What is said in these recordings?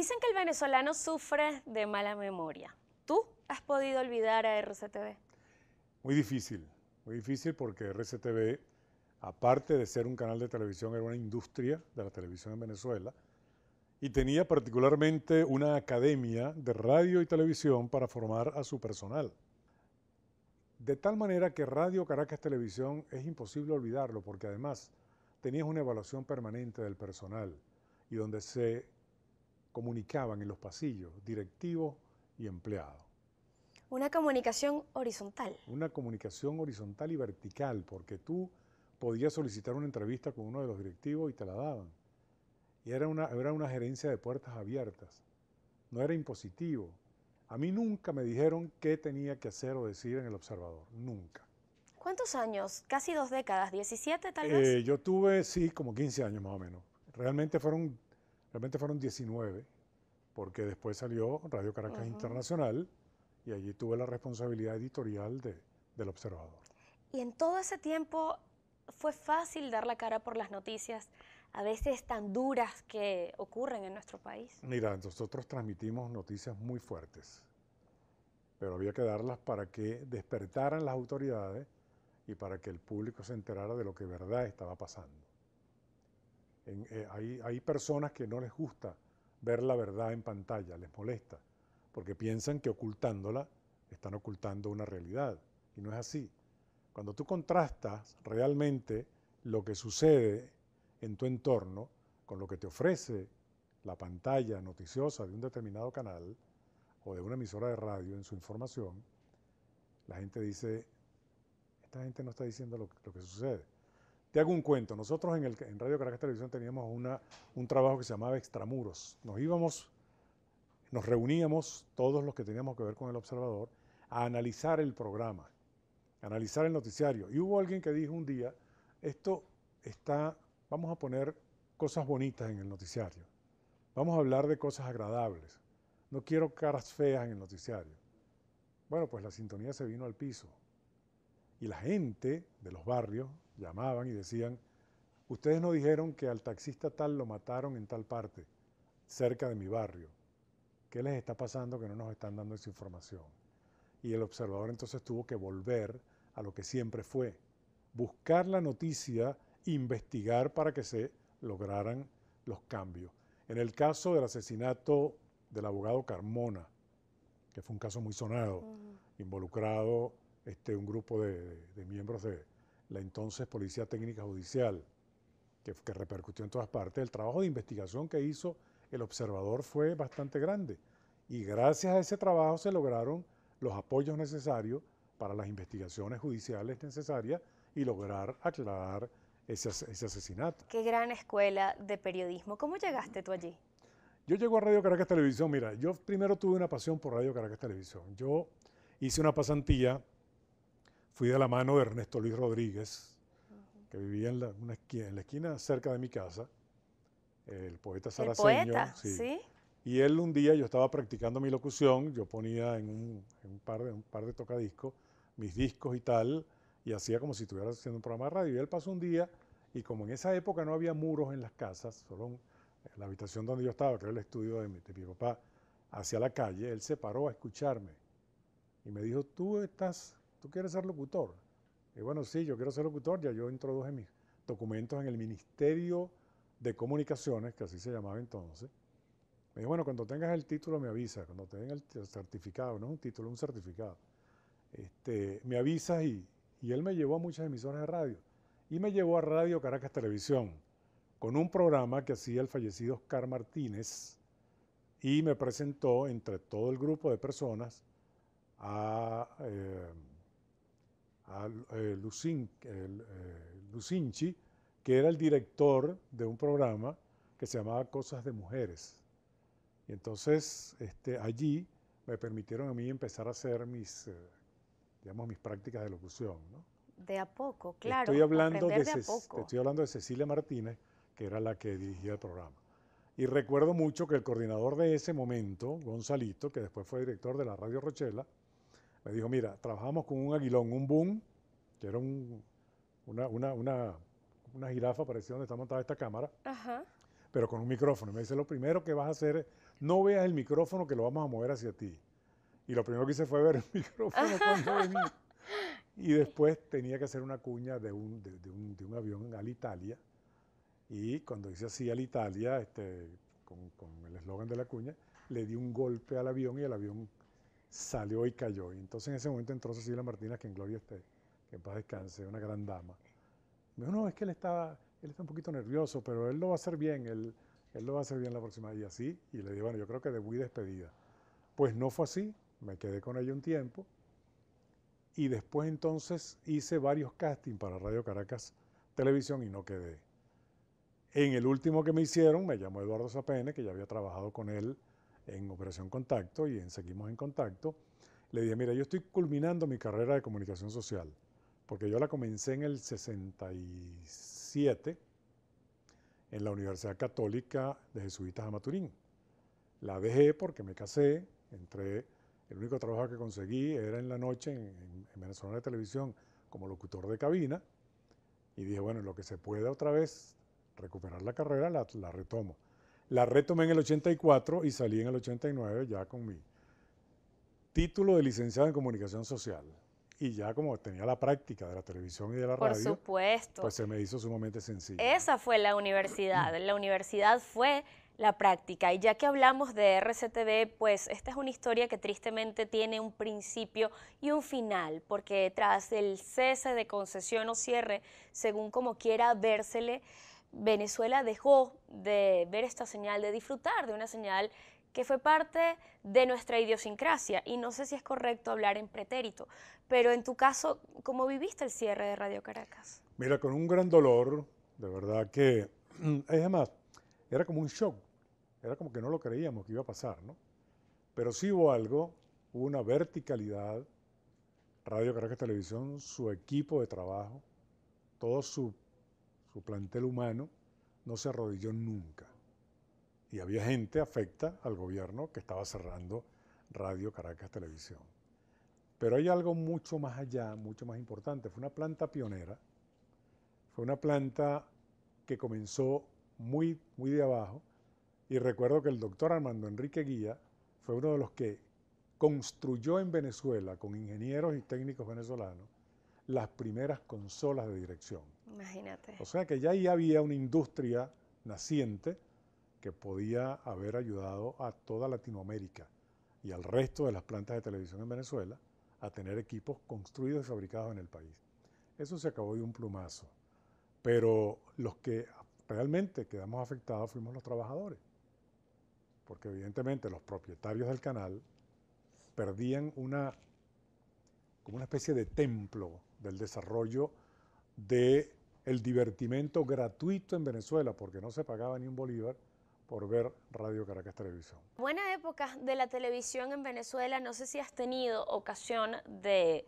Dicen que el venezolano sufre de mala memoria. ¿Tú has podido olvidar a RCTV? Muy difícil porque RCTV, aparte de ser un canal de televisión, era una industria de la televisión en Venezuela y tenía particularmente una academia de radio y televisión para formar a su personal. De tal manera que Radio Caracas Televisión es imposible olvidarlo porque además tenías una evaluación permanente del personal y donde se comunicaban en los pasillos directivos y empleados. Una comunicación horizontal. Una comunicación horizontal y vertical, porque tú podías solicitar una entrevista con uno de los directivos y te la daban. Y era una gerencia de puertas abiertas, no era impositivo. A mí nunca me dijeron qué tenía que hacer o decir en El Observador, nunca. ¿Cuántos años? Casi 2 décadas, 17 tal vez. Yo tuve, sí, como 15 años más o menos. Realmente fueron 19, porque después salió Radio Caracas Internacional y allí tuve la responsabilidad editorial del Observador. Y en todo ese tiempo fue fácil dar la cara por las noticias, a veces tan duras que ocurren en nuestro país. Mira, nosotros transmitimos noticias muy fuertes, pero había que darlas para que despertaran las autoridades y para que el público se enterara de lo que de verdad estaba pasando. Hay personas que no les gusta ver la verdad en pantalla, les molesta, porque piensan que ocultándola están ocultando una realidad, y no es así. Cuando tú contrastas realmente lo que sucede en tu entorno con lo que te ofrece la pantalla noticiosa de un determinado canal o de una emisora de radio en su información, la gente dice, esta gente no está diciendo lo que sucede. Te hago un cuento. Nosotros en Radio Caracas Televisión teníamos un trabajo que se llamaba Extramuros. Nos reuníamos todos los que teníamos que ver con El Observador a analizar el programa, a analizar el noticiario. Y hubo alguien que dijo un día, vamos a poner cosas bonitas en el noticiario. Vamos a hablar de cosas agradables. No quiero caras feas en el noticiario. Bueno, pues la sintonía se vino al piso. Y la gente de los barrios llamaban y decían, ustedes no dijeron que al taxista tal lo mataron en tal parte, cerca de mi barrio. ¿Qué les está pasando que no nos están dando esa información? Y El Observador entonces tuvo que volver a lo que siempre fue, buscar la noticia, investigar para que se lograran los cambios. En el caso del asesinato del abogado Carmona, que fue un caso muy sonado, involucrado un grupo de miembros de la entonces Policía Técnica Judicial, que repercutió en todas partes, el trabajo de investigación que hizo El Observador fue bastante grande. Y gracias a ese trabajo se lograron los apoyos necesarios para las investigaciones judiciales necesarias y lograr aclarar ese asesinato. Qué gran escuela de periodismo. ¿Cómo llegaste tú allí? Yo llego a Radio Caracas Televisión, mira, yo primero tuve una pasión por Radio Caracas Televisión. Yo hice una pasantía, fui de la mano de Ernesto Luis Rodríguez, que vivía en la esquina cerca de mi casa, el poeta saraceño. El poeta, sí. Y él un día, yo estaba practicando mi locución, yo ponía en un par de tocadiscos mis discos y tal, y hacía como si estuviera haciendo un programa de radio. Y él pasó un día, y como en esa época no había muros en las casas, solo en la habitación donde yo estaba, que era el estudio de mi papá, hacia la calle, él se paró a escucharme. Y me dijo, ¿tú quieres ser locutor? Y bueno, sí, yo quiero ser locutor, ya yo introduje mis documentos en el Ministerio de Comunicaciones, que así se llamaba entonces. Me dijo, bueno, cuando tengas el título me avisas, cuando te den el certificado, no es un título, es un certificado. Me avisas y él me llevó a muchas emisoras de radio. Y me llevó a Radio Caracas Televisión, con un programa que hacía el fallecido Oscar Martínez, y me presentó entre todo el grupo de personas a Lucinchi, que era el director de un programa que se llamaba Cosas de Mujeres. Y entonces allí me permitieron a mí empezar a hacer mis prácticas de locución, ¿no? De a poco, claro. Te Poco. estoy hablando de Cecilia Martínez, que era la que dirigía el programa. Y recuerdo mucho que el coordinador de ese momento, Gonzalito, que después fue director de la Radio Rochela, me dijo, mira, trabajamos con un aguilón, un boom, que era una jirafa parecida donde está montada esta cámara, pero con un micrófono. Y me dice, lo primero que vas a hacer, no veas el micrófono que lo vamos a mover hacia ti. Y lo primero que hice fue ver el micrófono cuando venía. Y después tenía que hacer una cuña de un avión Alitalia. Y cuando hice así Alitalia, con el eslogan de la cuña, le di un golpe al avión y el avión salió y cayó. Y entonces en ese momento entró Cecilia Martínez, que en gloria esté, que en paz descanse, una gran dama. Me dijo, no, es que él está un poquito nervioso, pero él lo va a hacer bien, él lo va a hacer bien la próxima. Y así, y le dije, bueno, yo creo que debí despedida. Pues no fue así, me quedé con ella un tiempo. Y después entonces hice varios castings para Radio Caracas Televisión y no quedé. En el último que me hicieron, me llamó Eduardo Sapene, que ya había trabajado con él en Operación Contacto y en Seguimos en Contacto. Le dije, mira, yo estoy culminando mi carrera de comunicación social, porque yo la comencé en el 67 en la Universidad Católica de Jesuitas de Maturín. La dejé porque me casé, el único trabajo que conseguí era en la noche en Venezolana de Televisión como locutor de cabina, y dije, bueno, en lo que se pueda otra vez recuperar la carrera, la retomo. La retomé en el 84 y salí en el 89 ya con mi título de licenciado en comunicación social. Y ya como tenía la práctica de la televisión y de la Por radio, supuesto. pues se me hizo sumamente sencillo. Esa fue la universidad fue la práctica. Y ya que hablamos de RCTV, pues esta es una historia que tristemente tiene un principio y un final, porque tras el cese de concesión o cierre, según como quiera vérsele, Venezuela dejó de ver esta señal, de disfrutar de una señal que fue parte de nuestra idiosincrasia. Y no sé si es correcto hablar en pretérito, pero en tu caso, ¿cómo viviste el cierre de Radio Caracas? Mira, con un gran dolor, de verdad que, además, era como un shock, era como que no lo creíamos que iba a pasar, ¿no? Pero sí hubo algo, hubo una verticalidad, Radio Caracas Televisión, su equipo de trabajo, todo su plantel humano, no se arrodilló nunca. Y había gente afecta al gobierno que estaba cerrando Radio Caracas Televisión. Pero hay algo mucho más allá, mucho más importante. Fue una planta pionera, fue una planta que comenzó muy de abajo, y recuerdo que el doctor Armando Enrique Guía fue uno de los que construyó en Venezuela, con ingenieros y técnicos venezolanos, las primeras consolas de dirección. Imagínate. O sea que ya ahí había una industria naciente que podía haber ayudado a toda Latinoamérica y al resto de las plantas de televisión en Venezuela a tener equipos construidos y fabricados en el país. Eso se acabó de un plumazo, pero los que realmente quedamos afectados fuimos los trabajadores, porque evidentemente los propietarios del canal perdían como una especie de templo del desarrollo del divertimento gratuito en Venezuela, porque no se pagaba ni un bolívar por ver Radio Caracas Televisión. Buena época de la televisión en Venezuela, no sé si has tenido ocasión de,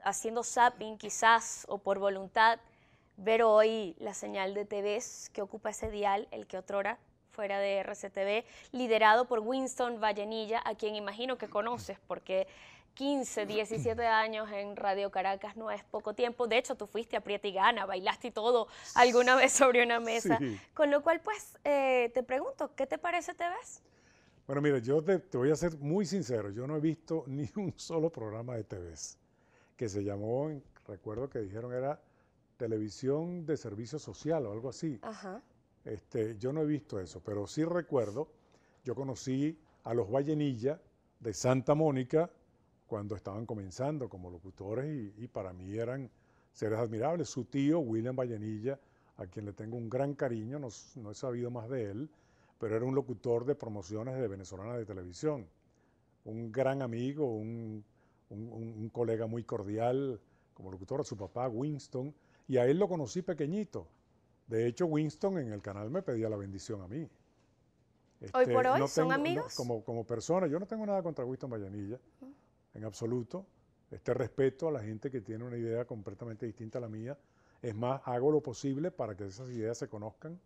haciendo zapping quizás o por voluntad, ver hoy la señal de TVs que ocupa ese dial, el que otrora fuera de RCTV, liderado por Winston Vallenilla, a quien imagino que conoces, porque 15, 17 años en Radio Caracas no es poco tiempo. De hecho, tú fuiste a Prieta y Gana, bailaste y todo alguna vez sobre una mesa. Sí. Con lo cual, pues, te pregunto, ¿qué te parece TVs? Bueno, mira, yo te voy a ser muy sincero. Yo no he visto ni un solo programa de TVs que se llamó, recuerdo que dijeron era Televisión de Servicio Social o algo así. Ajá. Yo no he visto eso, pero sí recuerdo, yo conocí a los Vallenilla de Santa Mónica cuando estaban comenzando como locutores y para mí eran seres admirables. Su tío, William Vallenilla, a quien le tengo un gran cariño, no he sabido más de él, pero era un locutor de promociones de Venezolana de Televisión, un gran amigo, un colega muy cordial como locutor, a su papá Winston, y a él lo conocí pequeñito. De hecho, Winston en el canal me pedía la bendición a mí. Hoy por hoy, ¿son amigos? Como persona, yo no tengo nada contra Winston Vallenilla, en absoluto. Respeto a la gente que tiene una idea completamente distinta a la mía. Es más, hago lo posible para que esas ideas se conozcan.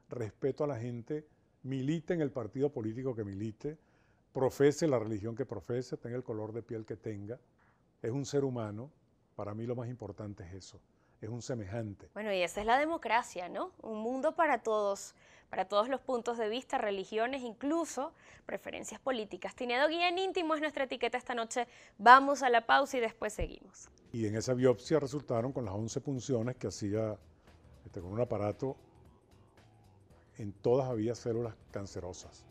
Respeto a la gente, milite en el partido político que milite, profese la religión que profese, tenga el color de piel que tenga. Es un ser humano. Para mí lo más importante es eso. es un semejante. Bueno, y esa es la democracia, ¿no? Un mundo para todos los puntos de vista, religiones, incluso preferencias políticas. Tinedo Guía en Íntimo es nuestra etiqueta esta noche. Vamos a la pausa y después seguimos. Y en esa biopsia resultaron con las 11 punciones que hacía con un aparato, en todas había células cancerosas.